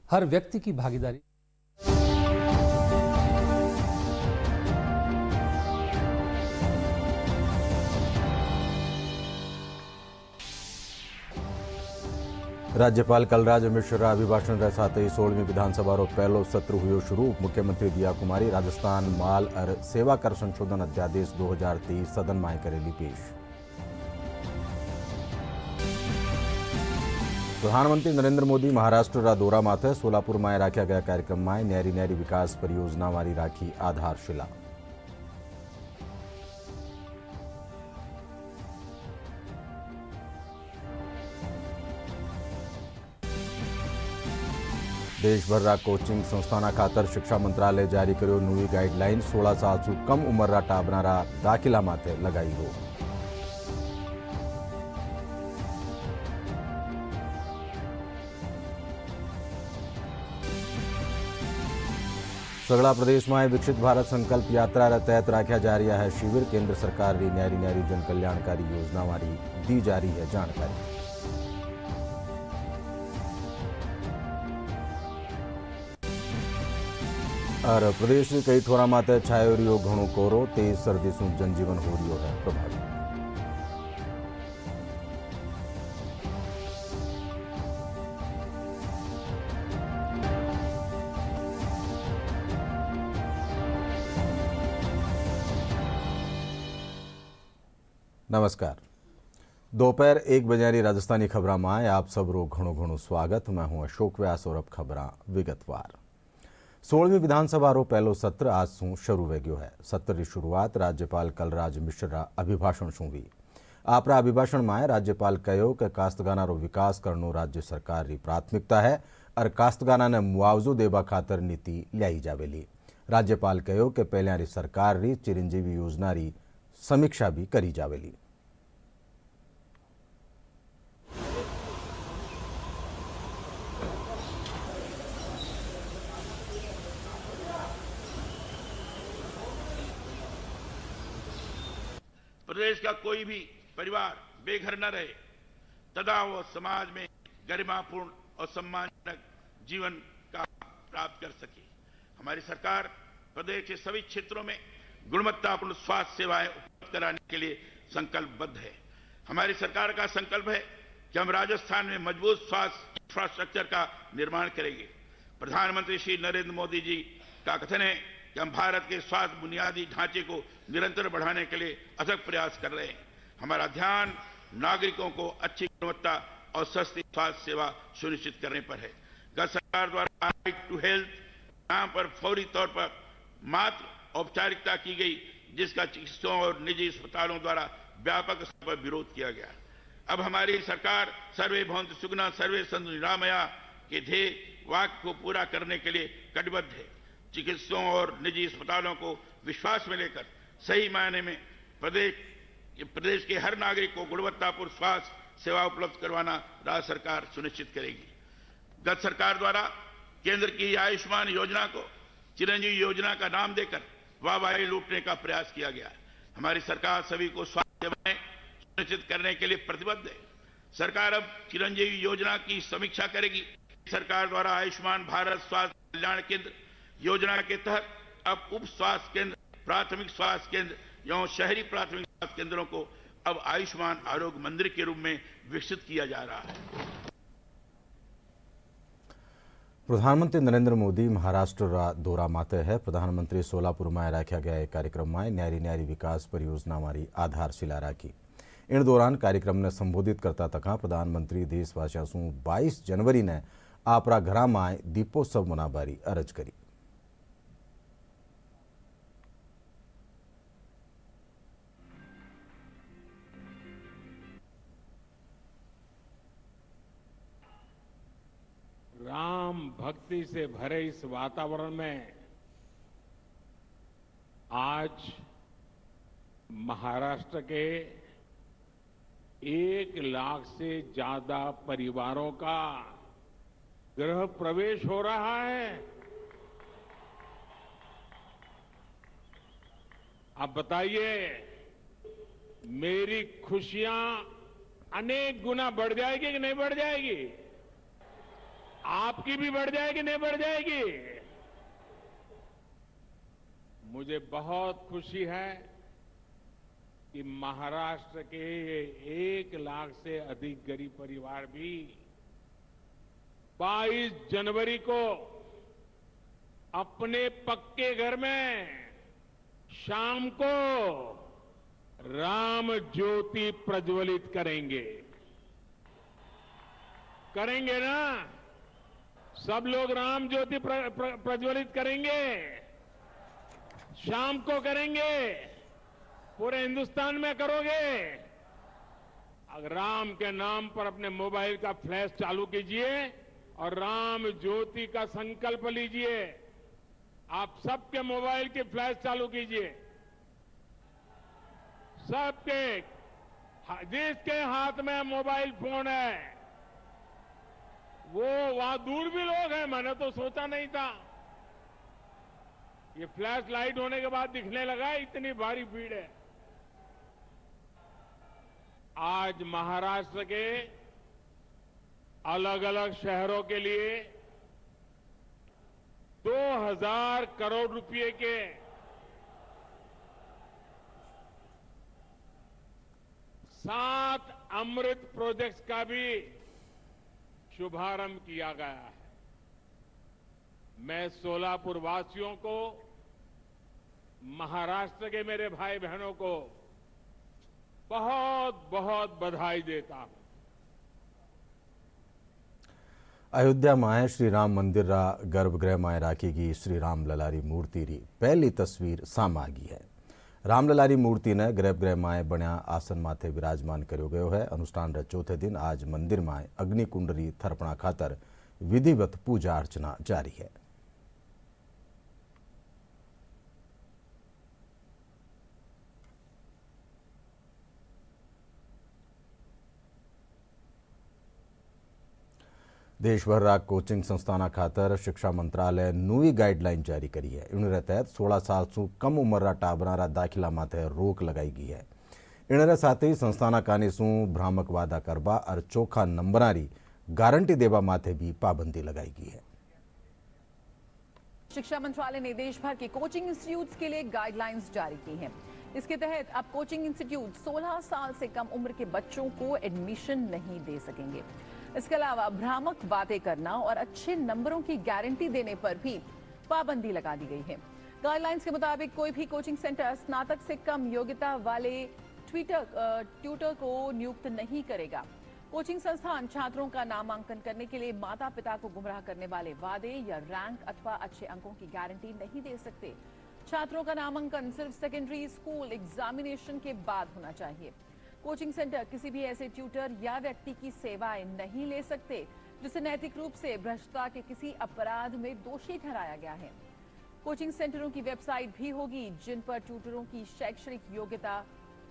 हर व्यक्ति की भागीदारी। राज्यपाल कलराज मिश्र अभिभाषण साथ ही 16वीं विधानसभा पहलो सत्र हुयो शुरू। मुख्यमंत्री दिया कुमारी राजस्थान माल और सेवा कर संशोधन अध्यादेश 2023 सदन में करेली पेश। प्रधानमंत्री नरेंद्र मोदी महाराष्ट्र रा दौरा माथे सोलापुर में राख्या गया कार्यक्रम में न्यारी न्यारी विकास परियोजना वाली राखी आधारशिला। देशभर कोचिंग संस्थाना खातर शिक्षा मंत्रालय जारी करो नवी गाइडलाइन। 16 साल से कम उम्र टाबनारा दाखिला माटे लगाई रोक। सगड़ा प्रदेश में विकसित भारत संकल्प यात्रा रा तहत राख्या जा रहा है शिविर। केंद्र सरकार की न्यारी न्यारी जन कल्याणकारी योजना वाली दी जा रही है जानकारी। और प्रदेश में कई ठोरा माते छायो रियो घणो कोहरो। तेज सर्दी से जनजीवन हो रियो है प्रभावित। नमस्कार। दोपहर 1 बजे राजस्थानी खबरों में आप सब रो घणो घणो स्वागत। मैं हूं अशोक व्यास और अब खबरां विगतवार। 16वीं विधानसभा पहलो सत्र आज से शुरू हो गयो है। सत्र की शुरुआत राज्यपाल कलराज मिश्र अभिभाषण से हुई। आपरा अभिभाषण में राज्यपाल कहो कि काश्तगाना विकास करनो राज्य सरकार की प्राथमिकता है और काश्तगाना ने मुआवजो देवा खातर नीति लाई जावेली। राज्यपाल कहो कि पहल्या सरकार री चिरंजीवी योजना री समीक्षा भी करी जावेली। प्रदेश का कोई भी परिवार बेघर न रहे तथा वो समाज में गरिमापूर्ण और सम्मानजनक जीवन का प्राप्त कर सके। हमारी सरकार प्रदेश के सभी क्षेत्रों में गुणवत्तापूर्ण स्वास्थ्य सेवाएं उपलब्ध कराने के लिए संकल्पबद्ध है। हमारी सरकार का संकल्प है कि हम राजस्थान में मजबूत स्वास्थ्य इंफ्रास्ट्रक्चर का निर्माण करेंगे। प्रधानमंत्री श्री नरेंद्र मोदी जी का कथन है कि हम भारत के स्वास्थ्य बुनियादी ढांचे को निरंतर बढ़ाने के लिए अथक प्रयास कर रहे हैं। हमारा ध्यान नागरिकों को अच्छी गुणवत्ता और सस्ती स्वास्थ्य सेवा सुनिश्चित करने पर है। गत सरकार द्वारा राइट टू हेल्थ नाम पर फौरी तौर पर मात्र औपचारिकता की गई, जिसका चिकित्सकों और निजी अस्पतालों द्वारा व्यापक स्तर पर विरोध किया गया। अब हमारी सरकार सर्वे भवन्तु सुखिनः सर्वे सन्तु निरामया के ध्येय वाक्य को पूरा करने के लिए कटिबद्ध है। चिकित्सकों और निजी अस्पतालों को विश्वास में लेकर सही मायने में प्रदेश के हर नागरिक को गुणवत्तापूर्ण स्वास्थ्य सेवा उपलब्ध करवाना राज्य सरकार सुनिश्चित करेगी। गत सरकार द्वारा केंद्र की आयुष्मान योजना को चिरंजीवी योजना का नाम देकर वाहवाही लूटने का प्रयास किया गया। हमारी सरकार सभी को स्वास्थ्य सेवाएं सुनिश्चित करने के लिए प्रतिबद्ध है। सरकार अब चिरंजीवी योजना की समीक्षा करेगी। सरकार द्वारा आयुष्मान भारत स्वास्थ्य कल्याण केंद्र योजना के तहत अब उप स्वास्थ्य केंद्र, प्राथमिक स्वास्थ्य केंद्र एवं शहरी प्राथमिक स्वास्थ्य केंद्रों को अब आयुष्मान आरोग्य मंदिर के रूप में विकसित किया जा रहा है। प्रधानमंत्री नरेंद्र मोदी महाराष्ट्र रा दौरा माते है। प्रधानमंत्री सोलापुर में राख्या गया एक कार्यक्रम में न्यारी न्यारी विकास परियोजना वाली आधारशिला राखी। इन दौरान कार्यक्रम ने संबोधित करता तक प्रधानमंत्री देशवासियों से 22 जनवरी ने आपरा घरा में दीपोत्सव मनाबारी अरज करी। राम भक्ति से भरे इस वातावरण में आज महाराष्ट्र के 1 लाख से ज्यादा परिवारों का गृह प्रवेश हो रहा है। आप बताइए, मेरी खुशियां अनेक गुना बढ़ जाएगी कि नहीं बढ़ जाएगी? आपकी भी बढ़ जाएगी, नहीं बढ़ जाएगी? मुझे बहुत खुशी है कि महाराष्ट्र के 1 लाख से अधिक गरीब परिवार भी 22 जनवरी को अपने पक्के घर में शाम को राम ज्योति प्रज्वलित करेंगे। करेंगे ना? सब लोग राम ज्योति प्रज्वलित करेंगे। शाम को करेंगे। पूरे हिंदुस्तान में करोगे। अगर राम के नाम पर अपने मोबाइल का फ्लैश चालू कीजिए और राम ज्योति का संकल्प लीजिए। आप सबके मोबाइल की फ्लैश चालू कीजिए। सबके, जिसके हाथ में मोबाइल फोन है, वो वहां दूर भी लोग हैं, मैंने तो सोचा नहीं था। ये फ्लैश लाइट होने के बाद दिखने लगा, इतनी भारी भीड़ है। आज महाराष्ट्र के अलग अलग शहरों के लिए 2000 करोड़ रुपए के सात अमृत प्रोजेक्ट्स का भी शुभारंभ किया गया है। मैं सोलापुर वासियों को, महाराष्ट्र के मेरे भाई बहनों को बहुत बहुत बधाई देता हूं। अयोध्या में श्री राम मंदिर रा गर्भगृह में राखी गई श्री राम ललारी मूर्ति री पहली तस्वीर साम आ गई है। रामललारी मूर्ति ने गर्भगृह में बन्या आसन माथे विराजमान करो गयो है। अनुष्ठान रे चौथे दिन आज मंदिर में अग्निकुंड री थर्पणा खातर विधिवत पूजा अर्चना जारी है। देशभर रा कोचिंग संस्थाना खातर शिक्षा मंत्रालय नवी गाइडलाइन जारी करी है। इन तहत 16 साल सु कम उम्र रा टाबरा रा दाखिला माथे रोक लगाई गई है। इन साथ ही संस्थाना कानी सु भ्रामक वादा करवा और चोखा नंबरारी गारंटी देवा माथे भी पाबंदी लगाई गई है। शिक्षा मंत्रालय ने देश भर के कोचिंग इंस्टीट्यूट्स के लिए गाइडलाइंस जारी की हैं। इसके तहत अब कोचिंग इंस्टीट्यूट 16 साल से कम उम्र के बच्चों को एडमिशन नहीं दे सकेंगे। इसके अलावा भ्रामक बातें करना और अच्छे नंबरों की गारंटी देने पर भी पाबंदी लगा दी गई है। गाइडलाइंस के मुताबिक कोई भी कोचिंग सेंटर स्नातक से कम योग्यता वाले ट्यूटर को नियुक्त नहीं करेगा। कोचिंग संस्थान छात्रों का नामांकन करने के लिए माता पिता को गुमराह करने वाले वादे या रैंक अथवा अच्छे अंकों की गारंटी नहीं दे सकते। छात्रों का नामांकन सिर्फ सेकेंडरी स्कूल एग्जामिनेशन के बाद होना चाहिए। कोचिंग सेंटर किसी भी ऐसे ट्यूटर या व्यक्ति की सेवाएं नहीं ले सकते जिसे नैतिक रूप से भ्रष्टता के किसी अपराध में दोषी ठहराया गया है। कोचिंग सेंटरों की वेबसाइट भी होगी जिन पर ट्यूटरों की शैक्षणिक योग्यता,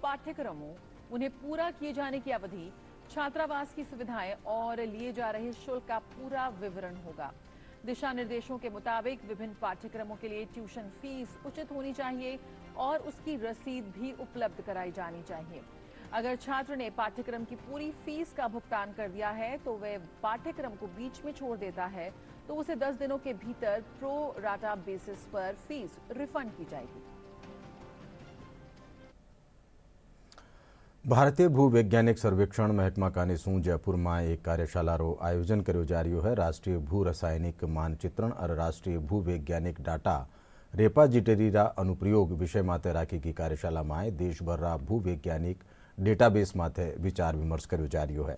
पाठ्यक्रमों, उन्हें पूरा किए जाने की अवधि, छात्रावास की सुविधाएं और लिए जा रहे शुल्क का पूरा विवरण होगा। दिशा निर्देशों के मुताबिक विभिन्न पाठ्यक्रमों के लिए ट्यूशन फीस उचित होनी चाहिए और उसकी रसीद भी उपलब्ध कराई जानी चाहिए। अगर छात्र ने पाठ्यक्रम की पूरी फीस का भुगतान कर दिया है तो वह पाठ्यक्रम को बीच में छोड़ देता है तो उसे 10 दिनों के भीतर प्रो राटा बेसिस पर फीस रिफंड की जाएगी। भारतीय भूवैज्ञानिक सर्वेक्षण महकमा कानी सु जयपुर में एक कार्यशाला रो आयोजन करो जा रही है। राष्ट्रीय भू रासायनिक मानचित्रण और राष्ट्रीय भूवैज्ञानिक डाटा रेपाजिटरी रा अनुप्रयोग विषय माथे राखी की कार्यशाला में देशभर रा भूवैज्ञानिक डेटाबेस माथे विचार विमर्श करो जा रही है।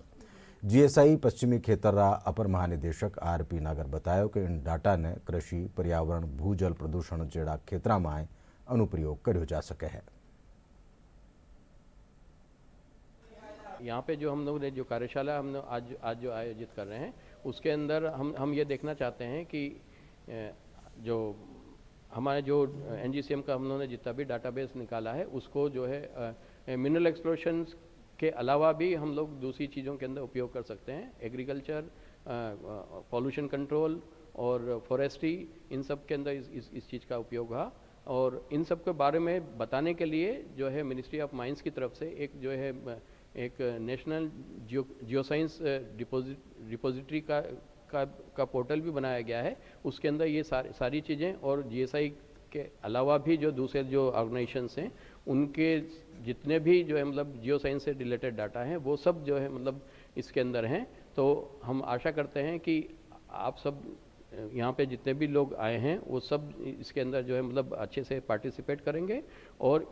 जीएसआई पश्चिमी खेतर रा अपर महानिदेशक आरपी नागर बताया कि इन डाटा ने कृषि, पर्यावरण, भूजल प्रदूषण जेड़ा क्षेत्र में अनुप्रयोग करो जा सके है। यहाँ पे जो हम लोग ने जो कार्यशाला हम लोग आज जो आयोजित कर रहे हैं उसके अंदर हम ये देखना चाहते हैं कि जो हमारे जो एनजीसीएम का हम लोगों ने जितना भी डाटाबेस निकाला है उसको जो है मिनरल एक्सप्लोरेशन के अलावा भी हम लोग दूसरी चीज़ों के अंदर उपयोग कर सकते हैं। एग्रीकल्चर, पॉल्यूशन कंट्रोल और फॉरेस्ट्री, इन सब के अंदर इस चीज़ का उपयोग हुआ। और इन सब के बारे में बताने के लिए जो है मिनिस्ट्री ऑफ माइंस की तरफ से एक जो है एक नेशनल जियोसाइंस रिपोजिटरी का का पोर्टल भी बनाया गया है। उसके अंदर ये सारी चीज़ें और GSI के अलावा भी जो दूसरे जो ऑर्गेनाइजेशंस हैं उनके जितने भी जो है मतलब जियो साइंस से रिलेटेड डाटा हैं वो सब जो है मतलब इसके अंदर हैं। तो हम आशा करते हैं कि आप सब यहाँ पे जितने भी लोग आए हैं वो सब इसके अंदर जो है मतलब अच्छे से पार्टिसिपेट करेंगे और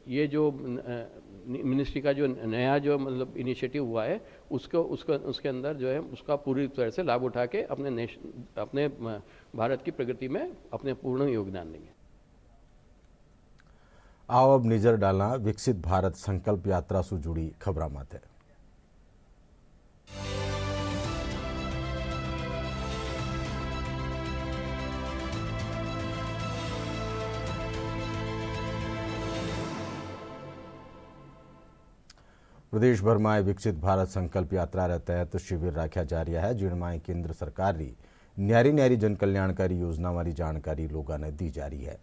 ये जो मिनिस्ट्री का जो नया जो मतलब इनिशिएटिव हुआ है उसके अंदर जो है उसका पूरी तरह से लाभ उठा के अपने भारत की प्रगति में अपने पूर्ण योगदान देंगे। आओ अब नजर डालना विकसित भारत संकल्प यात्रा से जुड़ी खबरां माते। प्रदेश भर में विकसित भारत संकल्प यात्रा रे तहत शिविर राख्या जा रहा है, जिनमें केंद्र सरकार की न्यारी न्यारी जन कल्याणकारी योजना वाली जानकारी लोगों ने दी जा रही है।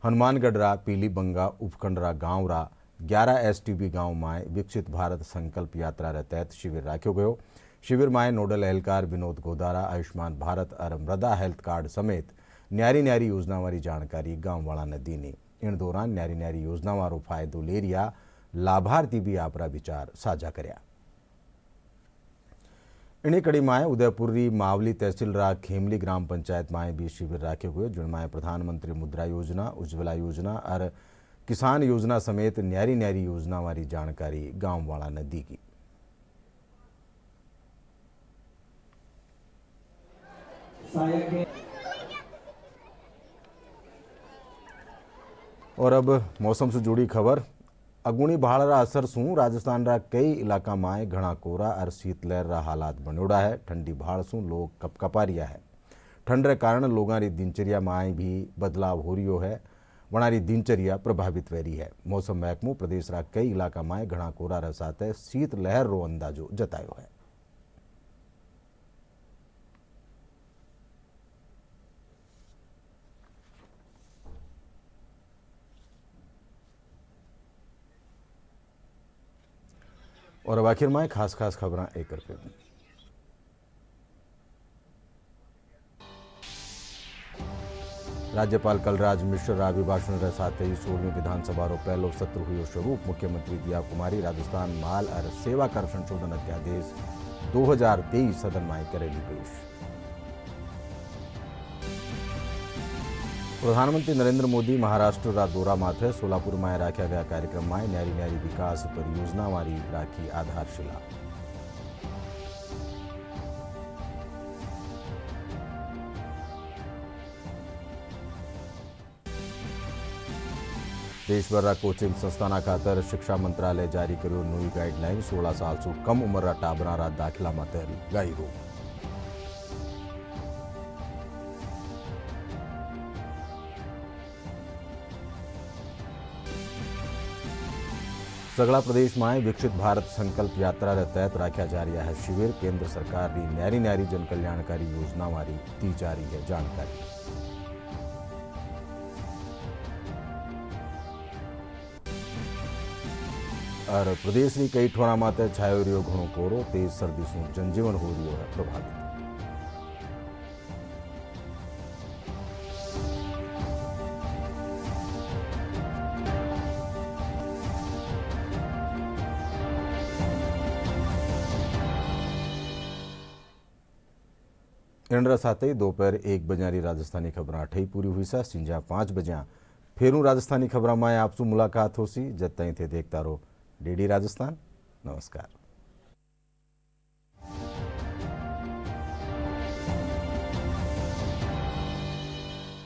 हनुमानगढ़ रा पीलीबंगा उपखंड रा गांव रा 11 STB गांव में विकसित भारत संकल्प यात्रा रे तहत शिविर राख्यो गयो। शिविर में नोडल एहलकार विनोद गोदारा आयुष्मान भारत और मृदा हेल्थ कार्ड समेत न्यारी न्यारी योजना वाली जानकारी गांव वाला ने दी। इन दौरान न्यारी न्यारी योजना वालों फायदो ले रिया लाभार्थी भी आपरा विचार साझा कर्या। इन्हीं कड़ी में उदयपुर री मावली तहसील रा खेमली ग्राम पंचायत में भी शिविर राख्यो गयो, जिनमें प्रधानमंत्री मुद्रा योजना, उज्ज्वला योजना और किसान योजना समेत न्यारी न्यारी योजना वाली जानकारी गांव वाला ने दी गई। और अब मौसम से जुड़ी खबर। अगुणी भाड़ रा असर सू राजस्थान रा कई इलाका में घना कोहरा और शीतलहर रा हालात बनोड़ा है। ठंडी भाड़ सू लोग कपकपा रिया है। ठंड रे कारण लोगों की दिनचर्या में भी बदलाव हो रियो है, वनारी दिनचर्या प्रभावित हो रही है। मौसम महकमो प्रदेश रा कई इलाका में घना कोहरा रे साथे शीतलहर रो अंदाजो जतायो है। और अब आखिर में खास खबरां एक करके राज्यपाल कलराज मिश्र रा अभिभाषण रे साथ ही 16वीं विधानसभा रो पहलो सत्र हुई शुरू। मुख्यमंत्री दिया कुमारी राजस्थान माल और सेवा कर संशोधन अध्यादेश 2023 सदन में करेली पेश। प्रधानमंत्री नरेंद्र मोदी महाराष्ट्र रा दौरा माथे सोलापुर में राख्या गया कार्यक्रम में न्यारी न्यारी विकास परियोजना वाली राखी आधारशिला। देशभर रा कोचिंग संस्थाना खातर शिक्षा मंत्रालय जारी करो नई गाइडलाइन। 16 साल से कम उम्र रा टाबरा रा दाखिला माते लगाई रोक। सगला प्रदेश में विकसित भारत संकल्प यात्रा रे तहत राख्या जा रहा है शिविर। केंद्र सरकार की न्यारी न्यारी जन कल्याणकारी योजना वाली दी जा रही है जानकारी। और प्रदेश की कई ठोरा माते छायो रियो घणो कोहरो। तेज सर्दी से जनजीवन हो रियो है प्रभावित। इंड्रा साथ ही दोपहर 1 बजे राजस्थानी खबरां अठई पूरी हुई सा। सिंजा 5 बजे फेरू राजस्थानी खबरां में आपसे मुलाकात होसी। जब तई थे देखता रहो DD राजस्थान। नमस्कार।